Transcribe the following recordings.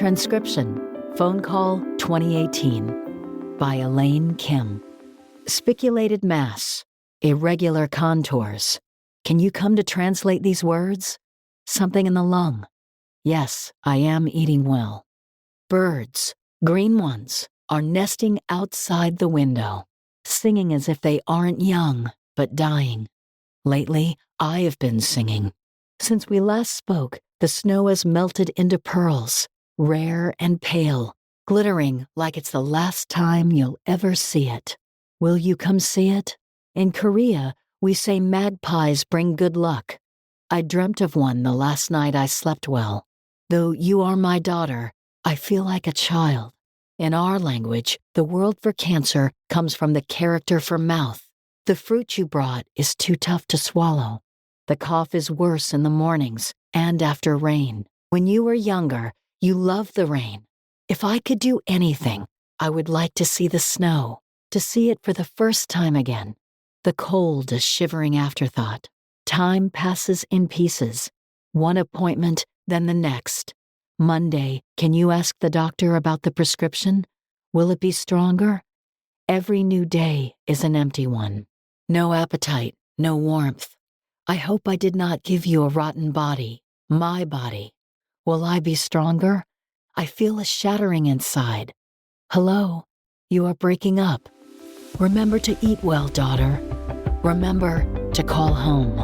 Transcription, Phone Call 2018 by Elane Kim. Spiculated mass, irregular contours. Can you come to translate these words? Something in the lung. Yes, I am eating well. Birds, green ones, are nesting outside the window, singing as if they aren't young, but dying. Lately, I have been singing. Since we last spoke, the snow has melted into pearls, rare and pale, glittering like it's the last time you'll ever see it. Will you come see it? In Korea, we say magpies bring good luck. I dreamt of one the last night I slept well. Though you are my daughter, I feel like a child. In our language, the word for cancer comes from the character for mouth. The fruit you brought is too tough to swallow. The cough is worse in the mornings and after rain. When you were younger, you loved the rain. If I could do anything, I would like to see the snow, to see it for the first time again. The cold, a shivering afterthought. Time passes in pieces. One appointment, then the next. Monday, can you ask the doctor about the prescription? Will it be stronger? Every new day is an empty one. No appetite, no warmth. I hope I did not give you a rotten body, my body. Will I be stronger? I feel a shattering inside. Hello, you are breaking up. Remember to eat well, daughter. Remember to call home.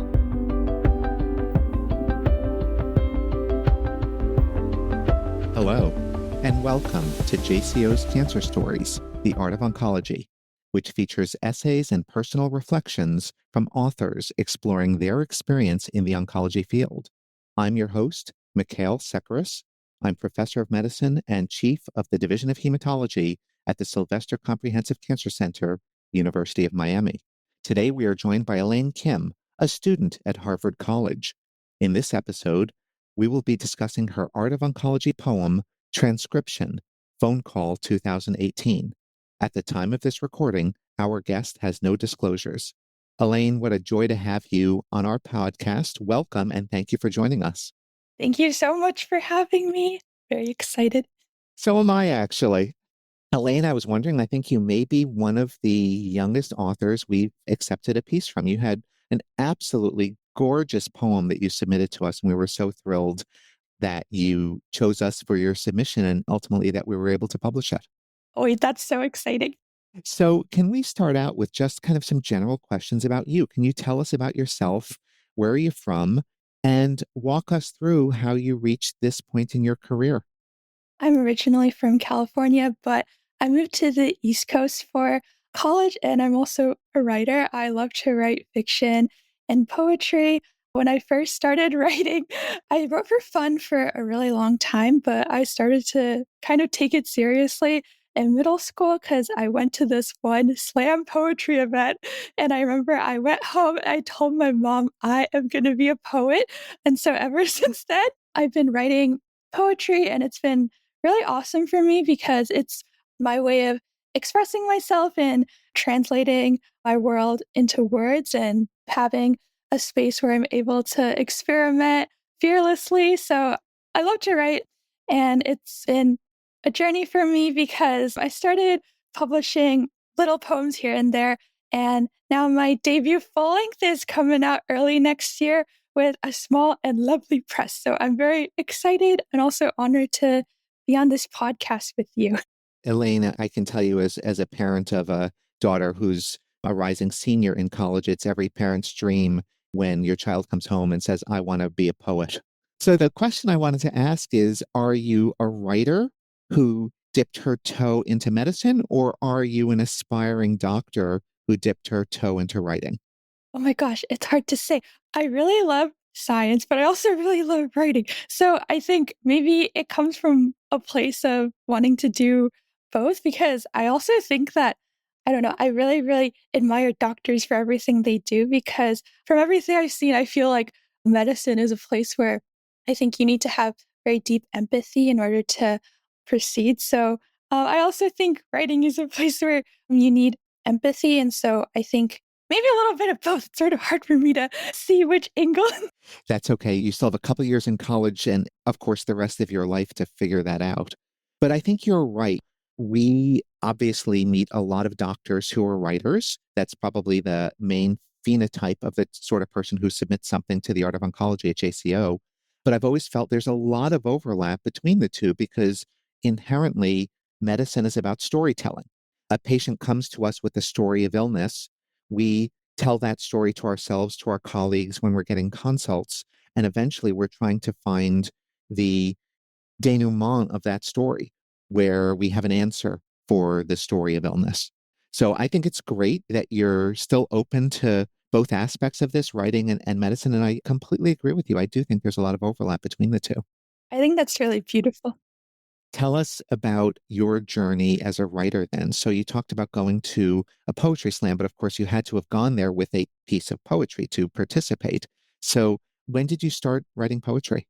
Hello, and welcome to JCO's Cancer Stories, The Art of Oncology, which features essays and personal reflections from authors exploring their experience in the oncology field. I'm your host, Mikkael Sekeres. I'm Professor of Medicine and Chief of the Division of Hematology at the Sylvester Comprehensive Cancer Center, University of Miami. Today we are joined by Elane Kim, a student at Harvard College. In this episode, we will be discussing her Art of Oncology poem, Transcription, Phone Call 2018. At the time of this recording, our guest has no disclosures. Elane, what a joy to have you on our podcast. Welcome, and thank you for joining us. Thank you so much for having me. Very excited. So am I, actually. Elane, I was wondering, I think you may be one of the youngest authors we've accepted a piece from. You had an absolutely gorgeous poem that you submitted to us, and we were so thrilled that you chose us for your submission and ultimately that we were able to publish it. Oh, that's so exciting. So can we start out with just kind of some general questions about you? Can you tell us about yourself? Where are you from? And walk us through how you reached this point in your career. I'm originally from California, but I moved to the East Coast for college, and I'm also a writer. I love to write fiction and poetry. When I first started writing, I wrote for fun for a really long time, but I started to kind of take it seriously in middle school because I went to this one slam poetry event. And I remember I went home and I told my mom, I am going to be a poet. And so ever since then, I've been writing poetry, and it's been really awesome for me because it's my way of expressing myself and translating my world into words and having a space where I'm able to experiment fearlessly. So I love to write, and it's been a journey for me because I started publishing little poems here and there, and now my debut full length is coming out early next year with a small and lovely press. So I'm very excited and also honored to be on this podcast with you. Elena, I can tell you as a parent of a daughter who's a rising senior in college, it's every parent's dream when your child comes home and says, I want to be a poet. So the question I wanted to ask is, are you a writer who dipped her toe into medicine, or are you an aspiring doctor who dipped her toe into writing? Oh my gosh, it's hard to say. I really love science, but I also really love writing. So I think maybe it comes from a place of wanting to do both, because I also think that, I don't know, I really, really admire doctors for everything they do, because from everything I've seen, I feel like medicine is a place where I think you need to have very deep empathy in order to proceed. So I also think writing is a place where you need empathy. And so I think maybe a little bit of both. It's sort of hard for me to see which angle. That's okay. You still have a couple years in college and, of course, the rest of your life to figure that out. But I think you're right. We obviously meet a lot of doctors who are writers. That's probably the main phenotype of the sort of person who submits something to the Art of Oncology at JCO. But I've always felt there's a lot of overlap between the two because inherently medicine is about storytelling. A patient comes to us with a story of illness. We tell that story to ourselves, to our colleagues when we're getting consults. And eventually we're trying to find the denouement of that story where we have an answer for the story of illness. So I think it's great that you're still open to both aspects of this, writing and medicine. And I completely agree with you. I do think there's a lot of overlap between the two. I think that's really beautiful. Tell us about your journey as a writer then. So you talked about going to a poetry slam, but of course you had to have gone there with a piece of poetry to participate. So when did you start writing poetry?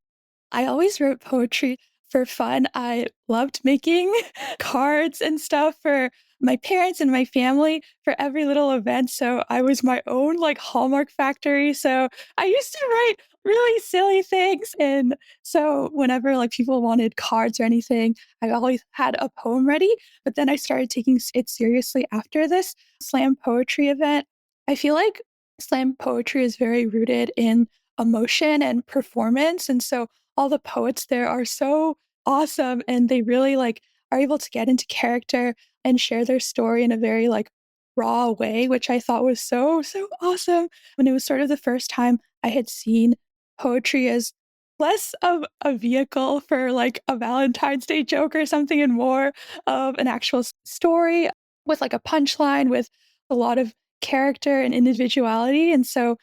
I always wrote poetry for fun. I loved making cards and stuff for my parents and my family for every little event. So I was my own like Hallmark factory. So I used to write really silly things. And so whenever like people wanted cards or anything, I always had a poem ready. But then I started taking it seriously after this slam poetry event. I feel like slam poetry is very rooted in emotion and performance. And so all the poets there are so awesome and they really like are able to get into character and share their story in a very like raw way, which I thought was so awesome. And it was sort of the first time I had seen poetry as less of a vehicle for like a Valentine's Day joke or something and more of an actual story with like a punchline with a lot of character and individuality. And so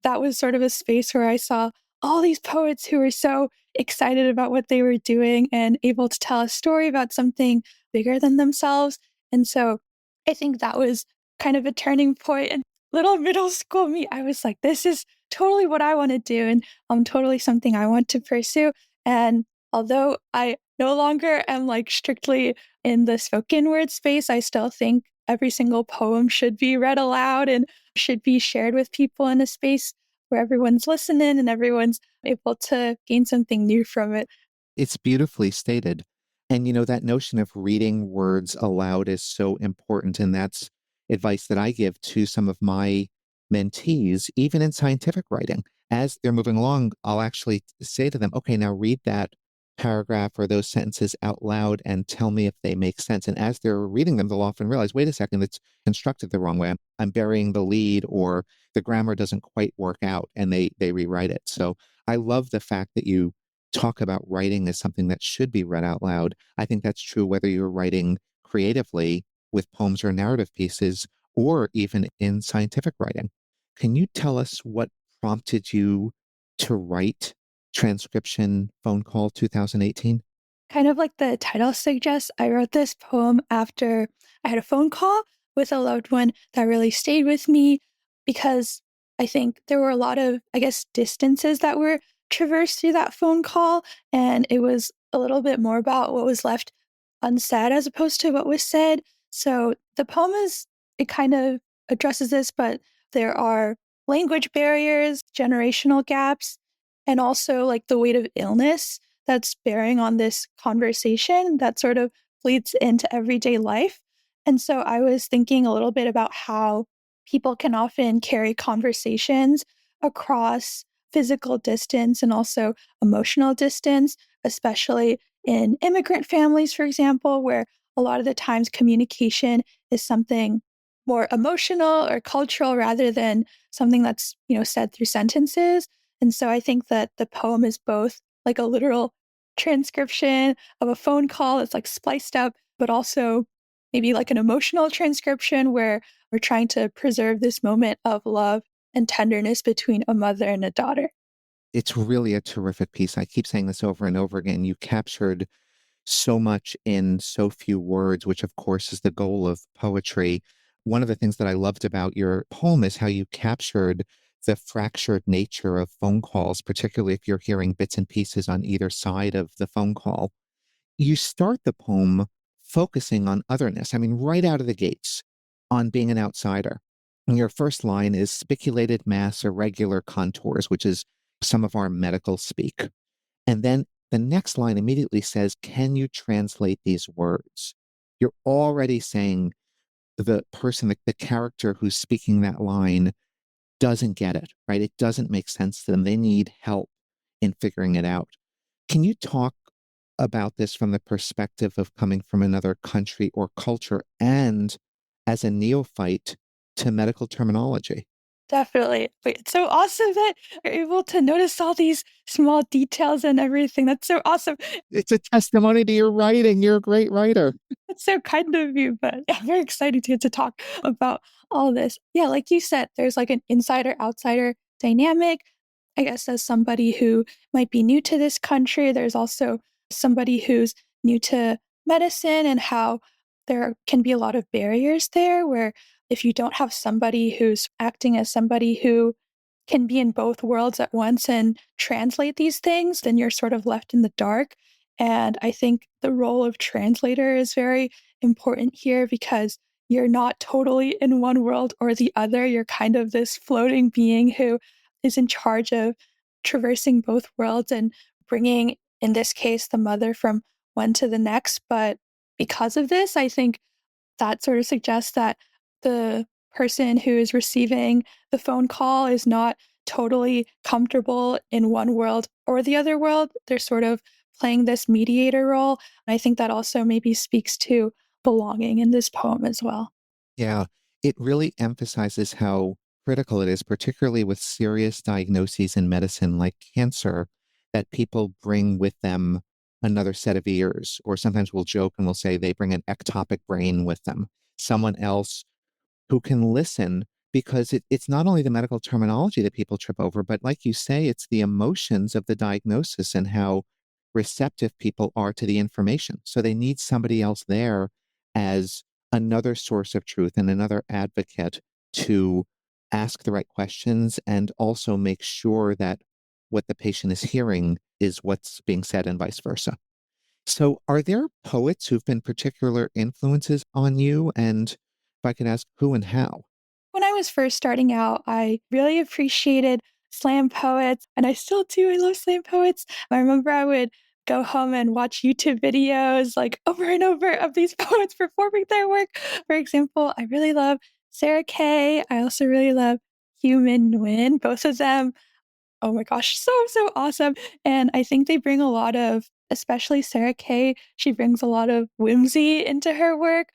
that was sort of a space where I saw all these poets who were so excited about what they were doing and able to tell a story about something bigger than themselves. And so I think that was kind of a turning point. And little middle school me, I was like, this is totally what I want to do and totally something I want to pursue. And although I no longer am like strictly in the spoken word space, I still think every single poem should be read aloud and should be shared with people in a space where everyone's listening and everyone's able to gain something new from it. It's beautifully stated. And, that notion of reading words aloud is so important. And that's advice that I give to some of my mentees, even in scientific writing. As they're moving along, I'll actually say to them, okay, now read that paragraph or those sentences out loud and tell me if they make sense. And as they're reading them, they'll often realize, wait a second, it's constructed the wrong way. I'm burying the lead or the grammar doesn't quite work out and they rewrite it. So I love the fact that you talk about writing as something that should be read out loud. I think that's true whether you're writing creatively with poems or narrative pieces or even in scientific writing. Can you tell us what prompted you to write Transcription Phone Call 2018? Kind of like the title suggests, I wrote this poem after I had a phone call with a loved one that really stayed with me because I think there were a lot of, I guess, distances that were traversed through that phone call. And it was a little bit more about what was left unsaid as opposed to what was said. So the poem it kind of addresses this, but there are language barriers, generational gaps, and also like the weight of illness that's bearing on this conversation that sort of bleeds into everyday life. And so I was thinking a little bit about how people can often carry conversations across physical distance and also emotional distance, especially in immigrant families, for example, where a lot of the times communication is something more emotional or cultural rather than something that's, said through sentences. And so I think that the poem is both like a literal transcription of a phone call that's like spliced up, but also maybe like an emotional transcription where we're trying to preserve this moment of love and tenderness between a mother and a daughter. It's really a terrific piece. I keep saying this over and over again. You captured so much in so few words, which of course is the goal of poetry. One of the things that I loved about your poem is how you captured the fractured nature of phone calls, particularly if you're hearing bits and pieces on either side of the phone call. You start the poem focusing on otherness. I mean, right out of the gates, on being an outsider. And your first line is spiculated mass irregular contours, which is some of our medical speak. And then the next line immediately says, can you translate these words? You're already saying the person, the character who's speaking that line doesn't get it, right? It doesn't make sense to them. They need help in figuring it out. Can you talk about this from the perspective of coming from another country or culture and as a neophyte to medical terminology? Definitely. Wait, it's so awesome that you're able to notice all these small details and everything. That's so awesome. It's a testimony to your writing. You're a great writer. That's so kind of you, but yeah, very excited to get to talk about all this. Yeah, like you said, there's like an insider outsider dynamic. I guess as somebody who might be new to this country, there's also somebody who's new to medicine and how there can be a lot of barriers there where if you don't have somebody who's acting as somebody who can be in both worlds at once and translate these things, then you're sort of left in the dark. And I think the role of translator is very important here because you're not totally in one world or the other. You're kind of this floating being who is in charge of traversing both worlds and bringing, in this case, the mother from one to the next. But because of this, I think that sort of suggests that the person who is receiving the phone call is not totally comfortable in one world or the other world. They're sort of playing this mediator role. And I think that also maybe speaks to belonging in this poem as well. Yeah, it really emphasizes how critical it is, particularly with serious diagnoses in medicine like cancer, that people bring with them another set of ears, or sometimes we'll joke and we'll say they bring an ectopic brain with them, someone else who can listen because it's not only the medical terminology that people trip over, but like you say, it's the emotions of the diagnosis and how receptive people are to the information. So they need somebody else there as another source of truth and another advocate to ask the right questions and also make sure that what the patient is hearing is what's being said and vice versa. So, are there poets who've been particular influences on you? And if I could ask, who and how? When I was first starting out, I really appreciated slam poets, and I still do. I love slam poets. I remember I would go home and watch YouTube videos like over and over of these poets performing their work. For example, I really love Sarah Kay. I also really love Human Nguyen. Both of them, oh my gosh, so awesome. And I think they bring a lot of, especially Sarah Kay, she brings a lot of whimsy into her work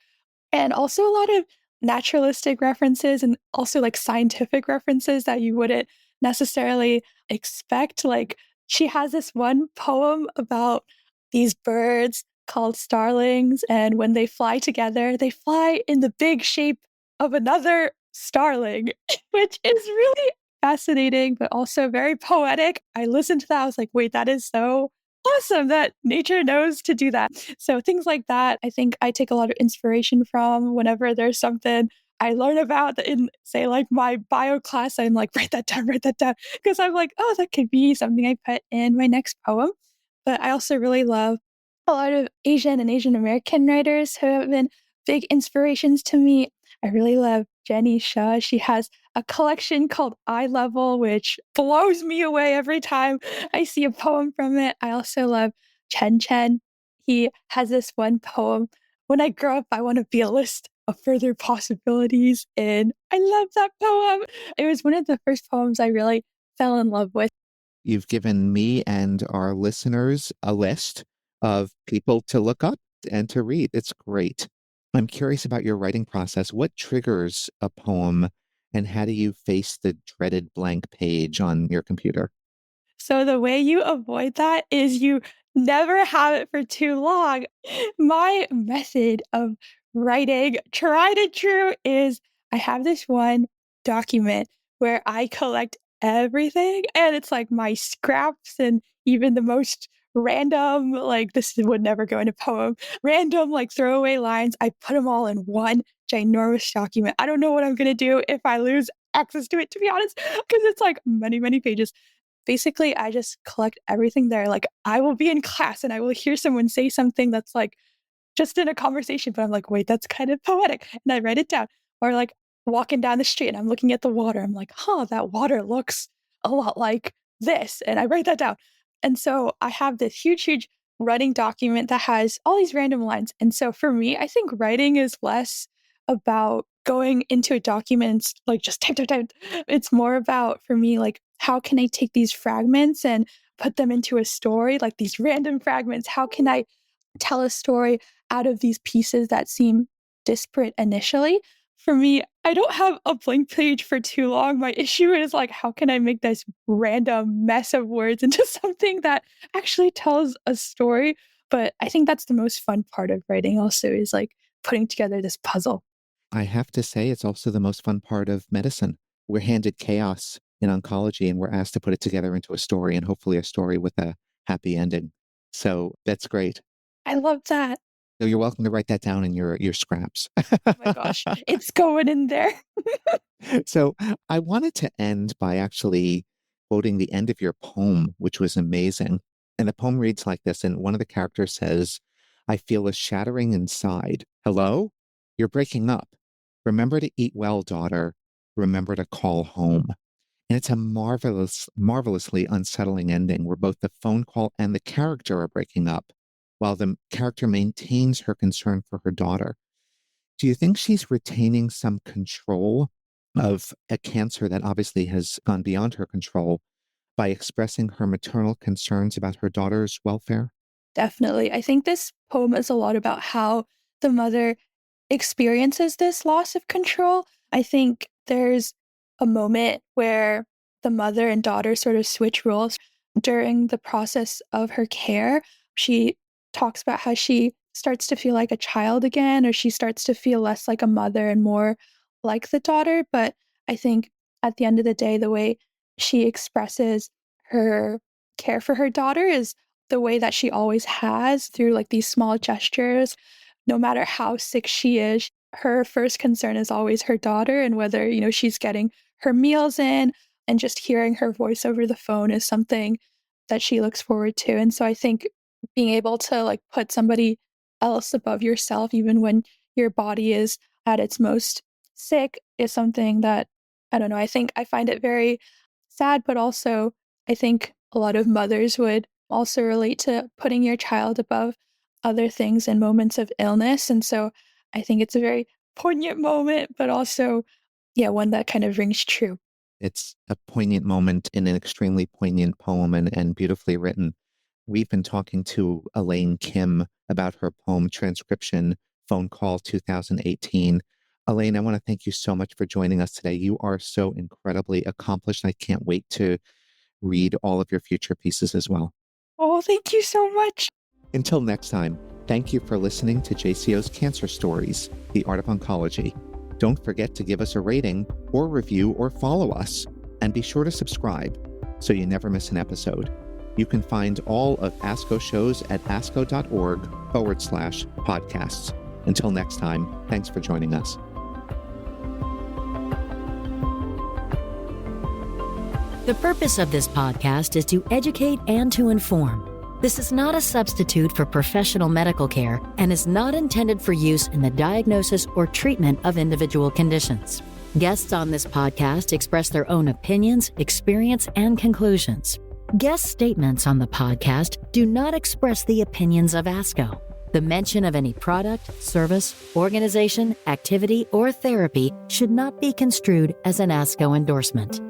and also a lot of naturalistic references and also like scientific references that you wouldn't necessarily expect. Like she has this one poem about these birds called starlings, and when they fly together, they fly in the big shape of another starling, which is really fascinating, but also very poetic. I listened to that. I was like, wait, that is so awesome that nature knows to do that. So things like that, I think I take a lot of inspiration from whenever there's something I learn about in, say, like my bio class. I'm like, write that down. Because I'm like, oh, that could be something I put in my next poem. But I also really love a lot of Asian and Asian American writers who have been big inspirations to me. I really love Jenny Shaw. She has a collection called Eye Level, which blows me away every time I see a poem from it. I also love Chen Chen. He has this one poem, When I Grow Up, I Want to Be a List of Further Possibilities. And I love that poem. It was one of the first poems I really fell in love with. You've given me and our listeners a list of people to look up and to read. It's great. I'm curious about your writing process. What triggers a poem, and how do you face the dreaded blank page on your computer? So the way you avoid that is you never have it for too long. My method of writing, tried and true, is I have this one document where I collect everything, and it's like my scraps and even the most random, like this would never go in a poem, random like throwaway lines. I put them all in one ginormous document. I don't know what I'm gonna do if I lose access to it, to be honest, because it's like many pages. Basically, I just collect everything there. Like, I will be in class and I will hear someone say something that's like just in a conversation, but I'm like, wait, that's kind of poetic. And I write it down. Or like, walking down the street and I'm looking at the water. I'm like, that water looks a lot like this. And I write that down. And so I have this huge, huge running document that has all these random lines. And so for me, I think writing is less about going into a document and like just type, type, type. It's more about, for me, like, how can I take these fragments and put them into a story, like these random fragments? How can I tell a story out of these pieces that seem disparate initially? For me, I don't have a blank page for too long. My issue is like, how can I make this random mess of words into something that actually tells a story? But I think that's the most fun part of writing also, is like putting together this puzzle. I have to say, it's also the most fun part of medicine. We're handed chaos in oncology and we're asked to put it together into a story, and hopefully a story with a happy ending. So that's great. I love that. So you're welcome to write that down in your scraps. Oh my gosh, it's going in there. So I wanted to end by actually quoting the end of your poem, which was amazing. And the poem reads like this. And one of the characters says, "I feel a shattering inside. Hello? You're breaking up. Remember to eat well, daughter. Remember to call home." And it's a marvelously unsettling ending where both the phone call and the character are breaking up, while the character maintains her concern for her daughter. Do you think she's retaining some control of a cancer that obviously has gone beyond her control by expressing her maternal concerns about her daughter's welfare? Definitely. I think this poem is a lot about how the mother experiences this loss of control. I think there's a moment where the mother and daughter sort of switch roles during the process of her care. She talks about how she starts to feel like a child again, or she starts to feel less like a mother and more like the daughter. But I think at the end of the day, the way she expresses her care for her daughter is the way that she always has, through like these small gestures. No matter how sick she is, her first concern is always her daughter, and whether, she's getting her meals in, and just hearing her voice over the phone is something that she looks forward to. And so I think being able to like put somebody else above yourself, even when your body is at its most sick, is something that, I don't know, I think I find it very sad, but also I think a lot of mothers would also relate to putting your child above other things in moments of illness. And so I think it's a very poignant moment, but also, yeah, one that kind of rings true. It's a poignant moment in an extremely poignant poem, and beautifully written. We've been talking to Elane Kim about her poem Transcription, Phone Call 2018. Elane, I want to thank you so much for joining us today. You are so incredibly accomplished. I can't wait to read all of your future pieces as well. Oh, thank you so much. Until next time, thank you for listening to JCO's Cancer Stories, The Art of Oncology. Don't forget to give us a rating or review or follow us. And be sure to subscribe so you never miss an episode. You can find all of ASCO shows at asco.org/podcasts. Until next time, thanks for joining us. The purpose of this podcast is to educate and to inform. This is not a substitute for professional medical care and is not intended for use in the diagnosis or treatment of individual conditions. Guests on this podcast express their own opinions, experience, and conclusions. Guest statements on the podcast do not express the opinions of ASCO. The mention of any product, service, organization, activity, or therapy should not be construed as an ASCO endorsement.